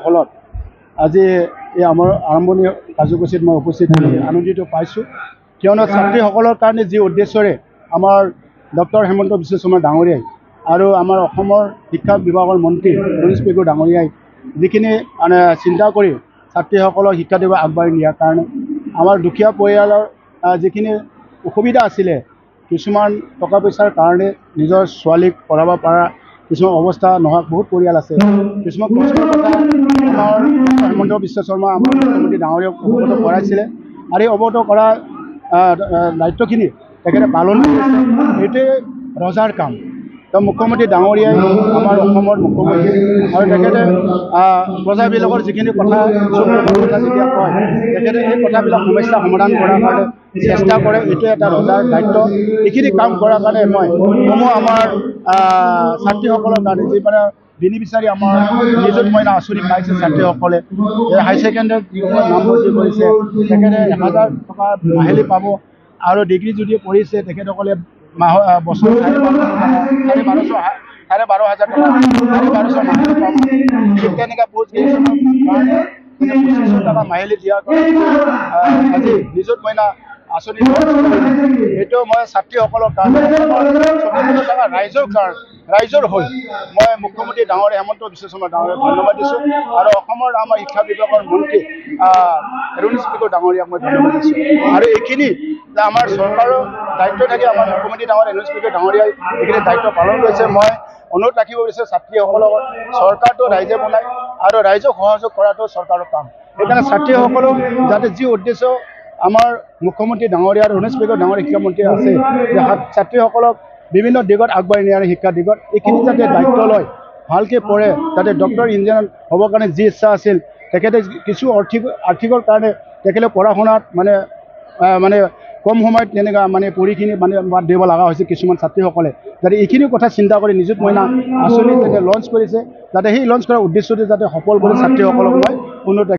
হলত আজি এই আমাৰ আৰম্ভণি কাৰ্যসূচীত মই উপস্থিত আনন্দিত পাইছোঁ কিয়নো ছাত্ৰীসকলৰ কাৰণে যি উদ্দেশ্যৰে আমাৰ ডক্টৰ হেমন্ত বিশ্ব শৰ্মা ডাঙৰীয়াই আৰু আমাৰ অসমৰ শিক্ষা বিভাগৰ মন্ত্ৰী ৰমেশ পেগু ডাঙৰীয়াই যিখিনি মানে চিন্তা কৰি ছাত্ৰীসকলক শিক্ষা দিব আগবাঢ়ি নিয়াৰ কাৰণে আমাৰ দুখীয়া পৰিয়ালৰ যিখিনি অসুবিধা আছিলে কিছুমান টকা পইচাৰ কাৰণে নিজৰ ছোৱালীক পঢ়াব পৰা কিছুমান অৱস্থা নোহোৱা বহুত পৰিয়াল আছে কিছুমান কষ্টৰ কথা আমাৰ হেমন্ত বিশ্ব শৰ্মা আমাৰ মুখ্যমন্ত্ৰী ডাঙৰীয়াক অৱগত কৰাইছিলে আৰু এই অৱগত কৰা দায়িত্বখিনি তেখেতে পালন কৰিছে এইটোৱে ৰজাৰ কাম তো মুখ্যমন্ত্ৰী ডাঙৰীয়াই আমাৰ অসমৰ মুখ্যমন্ত্ৰী আৰু তেখেতে প্ৰজাবিলাকৰ যিখিনি কথা কথা যেতিয়া কয় তেখেতে এই কথাবিলাক সমস্যা সমাধান কৰাৰ কাৰণে চেষ্টা কৰে এইটোৱে এটা ৰজাৰ দায়িত্ব এইখিনি কাম কৰাৰ কাৰণে মই আমাৰ ছাত্ৰীসকলৰ কাৰণে যি মানে বেনিফিচিয়াৰী আমাৰ নিযুত মইনা আঁচনি পাইছে ছাত্ৰীসকলে হাই ছেকেণ্ডেৰীত যিসকলে নামভৰ্তি কৰিছে তেখেতে 1000 টকা মাহিলী পাব আৰু ডিগ্ৰী যদি পঢ়িছে তেখেতসকলে বছৰ 12,500 টকা 12,500 মাহিলী পাব ঠিক তেনেকৈ পষ্ট গ্ৰেজুৱেশ্যনৰ কাৰণে 2500 টকা মাহিলী দিয়াৰ কাৰণে আজি নিযুত মইনা আঁচনি এইটো মই ছাত্ৰীসকলৰ কাৰণে ৰাইজৰ হৈ মই মুখ্যমন্ত্ৰী ডাঙৰীয়া হেমন্ত বিশ্ব শৰ্মা ডাঙৰীয়াক ধন্যবাদ দিছোঁ আৰু অসমৰ আমাৰ শিক্ষা বিভাগৰ মন্ত্ৰী ৰমেশ পেগু ডাঙৰীয়াক মই ধন্যবাদ দিছোঁ আৰু এইখিনি আমাৰ চৰকাৰৰ দায়িত্ব থাকে আমাৰ মুখ্যমন্ত্ৰী ডাঙৰীয়া ৰমেশ পেগু ডাঙৰীয়াই এইখিনি দায়িত্ব পালন কৰিছে মই অনুৰোধ ৰাখিব বিচাৰিছোঁ ছাত্ৰীসকলক চৰকাৰটো ৰাইজে বনায় আৰু ৰাইজক সহযোগ কৰাটো চৰকাৰৰ কাম সেইকাৰণে ছাত্ৰীসকলক যাতে যি উদ্দেশ্য আমাৰ মুখ্যমন্ত্ৰী ডাঙৰীয়া আৰু ৰমেশ পেগু ডাঙৰীয়া শিক্ষামন্ত্ৰী আছে যে ছাত্ৰীসকলক বিভিন্ন দিশত আগবাঢ়ি নিয়াৰ শিক্ষা দিশত এইখিনি যাতে দায়িত্ব লয় ভালকৈ পঢ়ে যাতে ডক্টৰ ইঞ্জিনিয়াৰ হ'বৰ কাৰণে যি ইচ্ছা আছিল তেখেতে কিছু আৰ্থিকৰ কাৰণে তেখেতে পঢ়া শুনাত মানে কম সময়ত তেনেকুৱা মানে পঢ়িখিনি মানে বাদ দিব লগা হৈছে কিছুমান ছাত্ৰীসকলে যাতে এইখিনি কথা চিন্তা কৰি নিযুত মইনা আঁচনি যাতে লঞ্চ কৰিছে যাতে সেই লঞ্চ কৰাৰ উদ্দেশ্যটো যাতে সফল কৰি ছাত্ৰীসকলক মই অনুৰোধ